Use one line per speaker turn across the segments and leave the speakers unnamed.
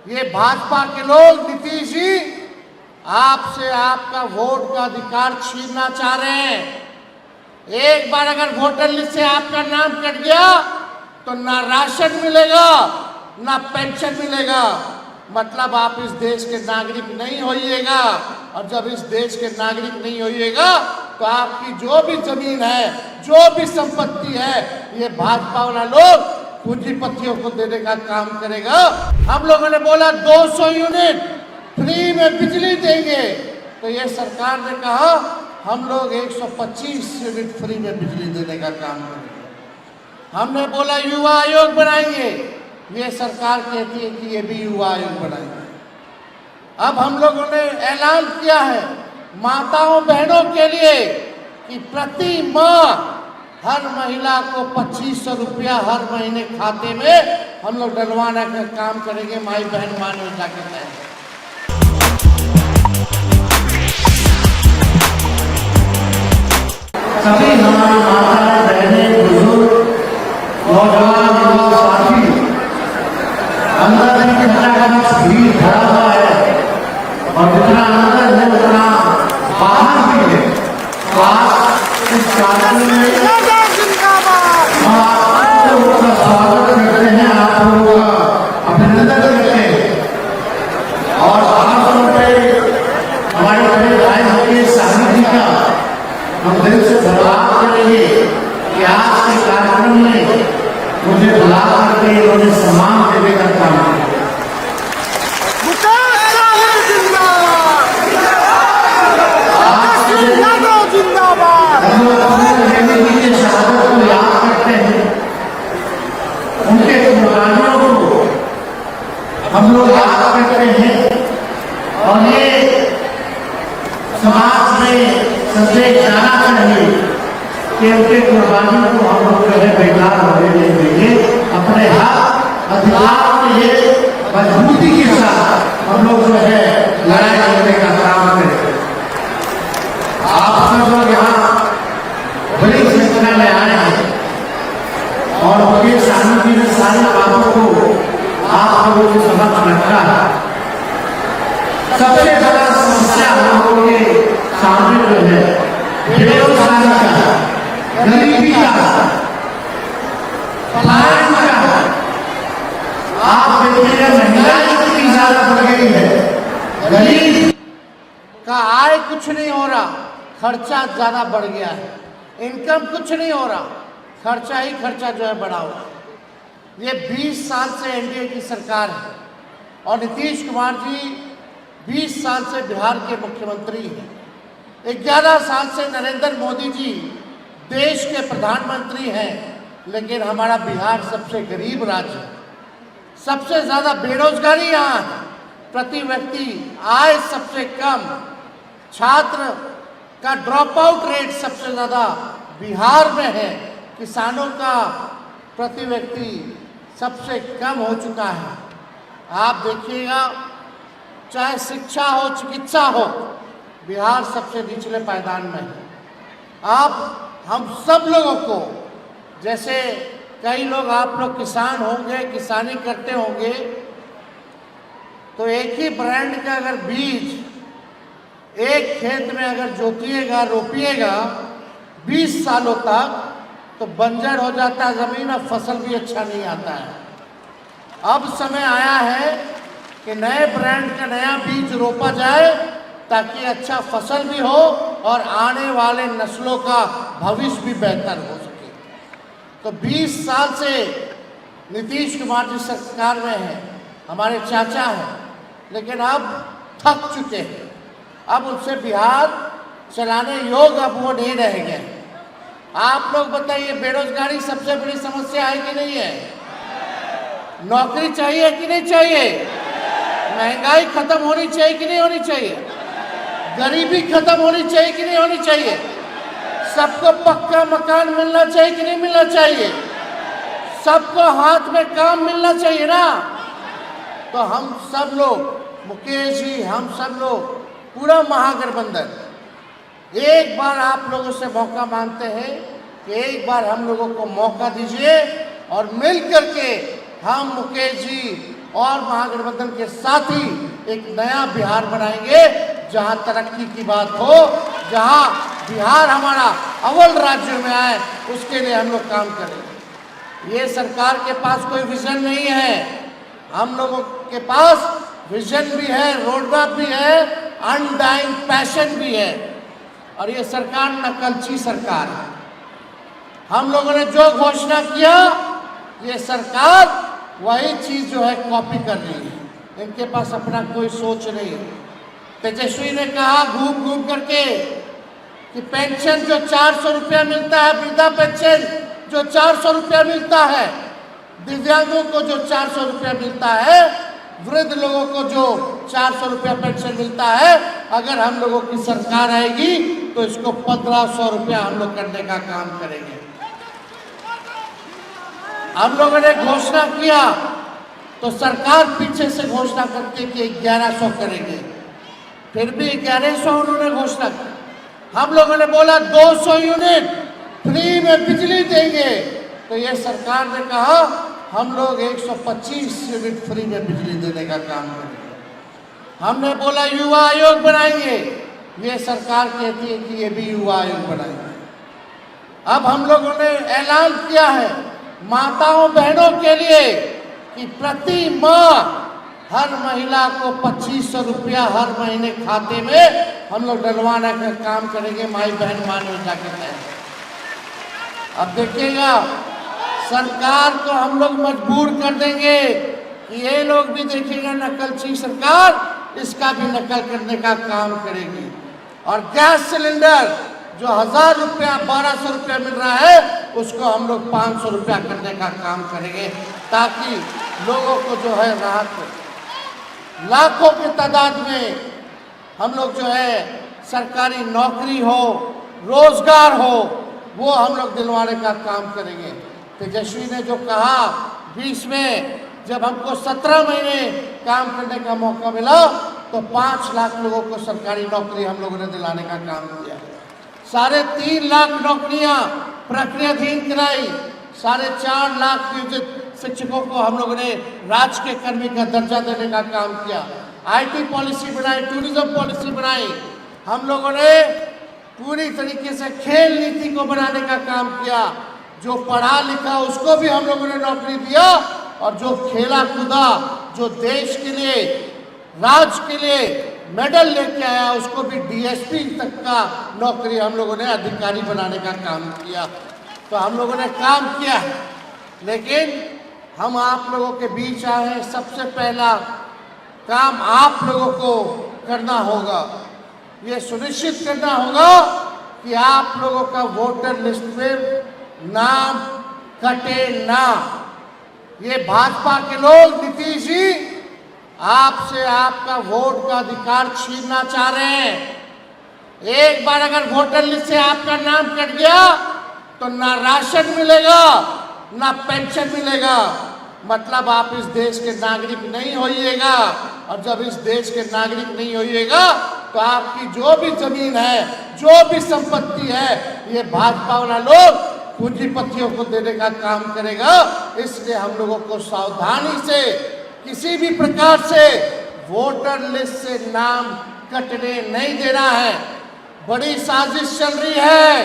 ये भाजपा के लोग नीतीश जी आपसे आपका वोट का अधिकार छीनना चाह रहे हैं। एक बार अगर वोटर लिस्ट से आपका नाम कट गया तो ना राशन मिलेगा ना पेंशन मिलेगा, मतलब आप इस देश के नागरिक नहीं होइएगा। और जब इस देश के नागरिक नहीं होइएगा तो आपकी जो भी जमीन है, जो भी संपत्ति है, ये भाजपा वाला लोग पूंजीपतियों को देने का काम करेगा। हम लोगों ने बोला 200 यूनिट फ्री में बिजली देंगे, तो ये सरकार ने कहा हम लोग 125 यूनिट फ्री में बिजली देने का काम करेंगे। हमने बोला युवा आयोग बनाएंगे, ये सरकार कहती है कि ये भी युवा आयोग बनाएंगे। अब हम लोगों ने ऐलान किया है माताओं बहनों के लिए कि प्रति माह हर महिला को 2500 रुपया हर महीने खाते में हम लोग डलवाने का काम करेंगे माई बहन मान योजना के तहत।
सभी हमारी माताएं बहनें बुजुर्ग नौजवान युवा साथी अंदर में कितना भीड़ भरा हुआ है और जितना अंदर है उतना बाहर भी है। तो आज इस कार्यक्रम में स्वागत करते हैं, आप लोगों का अभिनंदन करते हैं और खासतौर पर हमारे बड़े भाई मुकेश साहनी जी का हम दिल से धन्यवाद करेंगे कि आज के कार्यक्रम में मुझे बुला करके इन्होंने सम्मान देने का काम किया। शहादत को याद करते हैं, उनके कुर्बानियों को हम लोग याद करते हैं और ये समाज में संदेश जाना चाहिए कि उनके कुर्बानियों को हम लोग जो है बेकार होने नहीं देंगे। अपने हक अधिकार के लिए मजबूती के साथ हम लोग जो है लड़ाई करने का काम करें। आप सब लोग यहाँ बड़ी संख्या में आए हैं और मुकेश साहनी जी ने सारी बातों को आप लोगों के समक्ष रखा है। सबसे बड़ा समस्या हम लोगों के सामने जो है बेरोजगारी का, गरीबी का, पलायन का। आप देखिए महंगाई कितनी ज्यादा बढ़ गई है, गरीब
का आय कुछ नहीं हो रहा, खर्चा ज्यादा बढ़ गया है। इनकम कुछ नहीं हो रहा, खर्चा ही खर्चा जो है बढ़ा हुआ। ये 20 साल से एनडीए की सरकार है और नीतीश कुमार जी 20 साल से बिहार के मुख्यमंत्री हैं। 11 साल से नरेंद्र मोदी जी देश के प्रधानमंत्री हैं, लेकिन हमारा बिहार सबसे गरीब राज्य है। सबसे ज़्यादा बेरोजगारी यहाँ है, प्रति व्यक्ति आय सबसे कम, छात्र का ड्रॉप आउट रेट सबसे ज़्यादा बिहार में है, किसानों का प्रति व्यक्ति सबसे कम हो चुका है। आप देखिएगा चाहे शिक्षा हो चिकित्सा हो, बिहार सबसे निचले पायदान में है। आप हम सब लोगों को, जैसे कई लोग आप लोग किसान होंगे, किसानी करते होंगे, तो एक ही ब्रांड का अगर बीज एक खेत में अगर जोतिएगा रोपिएगा 20 सालों तक तो बंजर हो जाता है ज़मीन और फसल भी अच्छा नहीं आता है। अब समय आया है कि नए ब्रांड का नया बीज रोपा जाए ताकि अच्छा फसल भी हो और आने वाले नस्लों का भविष्य भी बेहतर हो सके। तो 20 साल से नीतीश कुमार जी सरकार में हैं, हमारे चाचा हैं, लेकिन अब थक चुके हैं। अब उनसे बिहार चलाने योग्य अब वो नहीं रह गए। आप लोग बताइए, बेरोजगारी सबसे बड़ी समस्या है कि नहीं है? नौकरी चाहिए कि नहीं चाहिए? महंगाई खत्म होनी चाहिए कि नहीं होनी चाहिए? गरीबी खत्म होनी चाहिए कि नहीं होनी चाहिए? सबको पक्का मकान मिलना चाहिए कि नहीं मिलना चाहिए? सबको हाथ में काम मिलना चाहिए ना? तो हम सब लोग, मुकेश जी, हम सब लोग, पूरा महागठबंधन एक बार आप लोगों से मौका मांगते हैं कि एक बार हम लोगों को मौका दीजिए और मिल करके हम मुकेश जी और महागठबंधन के साथ ही एक नया बिहार बनाएंगे, जहां तरक्की की बात हो, जहां बिहार हमारा अव्वल राज्य में आए, उसके लिए हम लोग काम करेंगे। ये सरकार के पास कोई विजन नहीं है, हम लोगों के पास विजन भी है, रोडमैप भी है, अनडाइंग पैशन भी है। और ये सरकार नकलची सरकार है। हम लोगों ने जो घोषणा किया, ये सरकार वही चीज जो है कॉपी कर रही है। इनके पास अपना कोई सोच नहीं है। तेजस्वी ने कहा घूम घूम करके कि पेंशन जो 400 रुपया मिलता है, वृद्धा पेंशन जो 400 रुपया मिलता है, दिव्यांगों को जो 400 रुपया मिलता है, वृद्ध लोगों को जो 400 रुपया पेंशन मिलता है, अगर हम लोगों की सरकार आएगी तो इसको 1500 रुपया हम लोग करने का काम करेंगे। हम लोगों ने घोषणा किया तो सरकार पीछे से घोषणा करती कि 1100 करेंगे, फिर भी 1100 उन्होंने घोषणा की। हम लोगों ने बोला 200 यूनिट फ्री में बिजली देंगे, तो ये सरकार ने कहा हम लोग 125 यूनिट फ्री में बिजली देने का काम करेंगे। हमने बोला युवा आयोग बनाएंगे, ये सरकार कहती है कि ये भी युवा आयोग बनाएंगे। अब हम लोगों ने ऐलान किया है माताओं बहनों के लिए कि प्रति माह हर महिला को 2500 रुपया हर महीने खाते में हम लोग डलवाने का काम करेंगे, माई बहन मान योजना के तहत। अब देखिएगा, सरकार को हम लोग मजबूर कर देंगे कि ये लोग भी देखिएगा नकलची सरकार, इसका भी नकल करने का काम करेगी। और गैस सिलेंडर जो 1000 रुपया 1200 रुपया मिल रहा है, उसको हम लोग 500 रुपया करने का काम करेंगे, ताकि लोगों को जो है राहत हो। लाखों की तादाद में हम लोग जो है सरकारी नौकरी हो, रोजगार हो, वो हम लोग दिलवाने का काम करेंगे। तेजस्वी ने जो कहा 20 में जब हमको 17 महीने काम करने का मौका मिला, तो 5 लाख लोगों को सरकारी नौकरी हम लोगों ने दिलाने का काम किया। 3.5 लाख नौकरियां प्रक्रियाधीन कराई, 4.5 लाख नियोजित शिक्षकों को हम लोगों ने राजकीय कर्मी का दर्जा देने का काम किया। IT पॉलिसी बनाई, टूरिज्म पॉलिसी बनाई, हम लोगों ने पूरी तरीके से खेल नीति को बनाने का काम किया। जो पढ़ा लिखा उसको भी हम लोगों ने नौकरी दिया, और जो खेला कूदा, जो देश के लिए, राज्य के लिए मेडल लेके आया, उसको भी DSP तक का नौकरी हम लोगों ने अधिकारी बनाने का काम किया। तो हम लोगों ने काम किया है, लेकिन हम आप लोगों के बीच आए हैं। सबसे पहला काम आप लोगों को करना होगा, ये सुनिश्चित करना होगा कि आप लोगों का वोटर लिस्ट में नाम कटे ना। ये भाजपा के लोग, नीतीश जी, आपसे आपका वोट का अधिकार छीनना चाह रहे हैं। एक बार अगर वोटर लिस्ट से आपका नाम कट गया तो ना राशन मिलेगा, ना पेंशन मिलेगा, मतलब आप इस देश के नागरिक नहीं होइएगा। और जब इस देश के नागरिक नहीं होइएगा तो आपकी जो भी जमीन है, जो भी संपत्ति है, ये भाजपा वाला लोग पूंजीपतियों को देने का काम करेगा। इसलिए हम लोगों को सावधानी से, किसी भी प्रकार से वोटर लिस्ट से नाम कटने नहीं देना है। बड़ी साजिश चल रही है,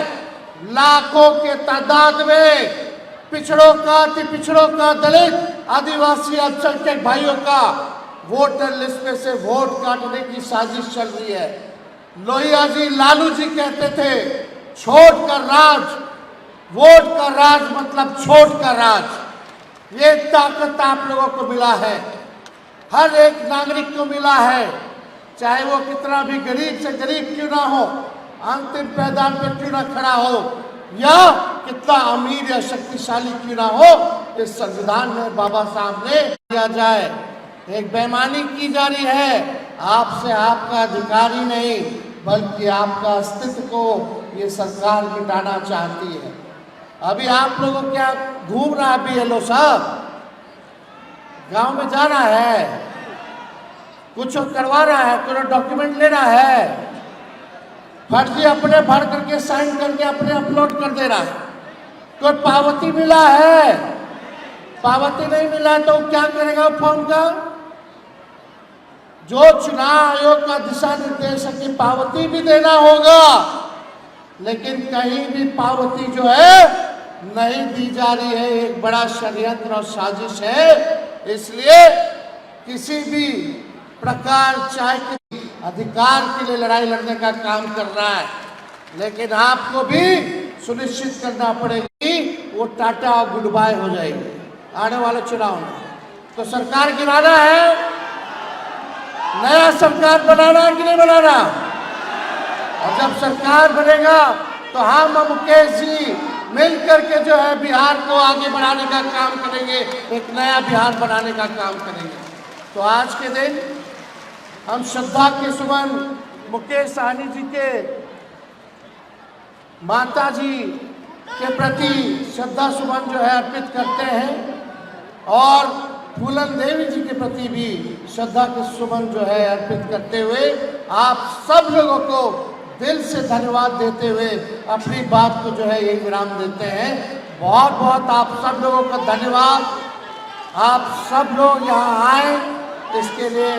लाखों के तादाद में पिछड़ों का, अति पिछड़ों का, दलित, आदिवासी, अल्पसंख्यक भाइयों का वोटर लिस्ट में से वोट काटने की साजिश चल रही है। लोहिया जी, लालू जी कहते थे छोट का राज, वोट का राज मतलब छोट का राज। ये ताकत आप लोगों को मिला है, हर एक नागरिक को मिला है, चाहे वो कितना भी गरीब से गरीब क्यों ना हो, अंतिम पायदान पे क्यों ना खड़ा हो, या कितना अमीर या शक्तिशाली क्यों ना हो, इस संविधान में बाबा साहब ने दिया जाए। एक बेईमानी की जा रही है, आपसे आपका अधिकार ही नहीं बल्कि आपका अस्तित्व को ये सरकार मिटाना चाहती है। अभी आप लोगों क्या घूम रहा है BLO साहब, गांव में जाना है, कुछ करवा रहा है, कोई डॉक्यूमेंट लेना है, फर्जी अपने भर करके साइन करके अपने अपलोड कर दे रहा है। कोई पावती मिला है, पावती नहीं मिला तो क्या करेगा फॉर्म का? जो चुनाव आयोग का दिशा निर्देश है कि पावती भी देना होगा, लेकिन कहीं भी पावती जो है नहीं दी जा रही है। एक बड़ा षड्यंत्र और साजिश है। इसलिए किसी भी प्रकार चाहे कि अधिकार के लिए लड़ाई लड़ने का काम कर रहा है, लेकिन आपको भी सुनिश्चित करना पड़ेगा कि वो टाटा और गुड बाय हो जाएगी आने वाले चुनाव में। तो सरकार गिराना है, नया सरकार बनाना है कि नहीं बनाना? और जब सरकार बनेगा तो हम और मुकेश जी मिल करके जो है बिहार को आगे बढ़ाने का काम करेंगे, एक नया बिहार बनाने का काम करेंगे। तो आज के दिन हम श्रद्धा के सुमन मुकेश सहनी जी के माता जी के प्रति श्रद्धा सुमन जो है अर्पित करते हैं, और फूलन देवी जी के प्रति भी श्रद्धा के सुमन जो है अर्पित करते हुए आप सब लोगों को दिल से धन्यवाद देते हुए अपनी बात को जो है यही विराम देते हैं। बहुत बहुत आप सब लोगों का धन्यवाद। आप सब लोग यहाँ आए, इसके लिए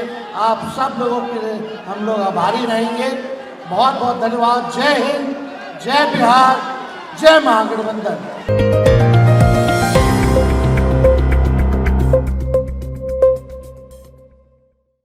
आप सब लोगों के लिए हम लोग आभारी रहेंगे। बहुत बहुत धन्यवाद। जय हिंद, जय बिहार, जय महागठबंधन।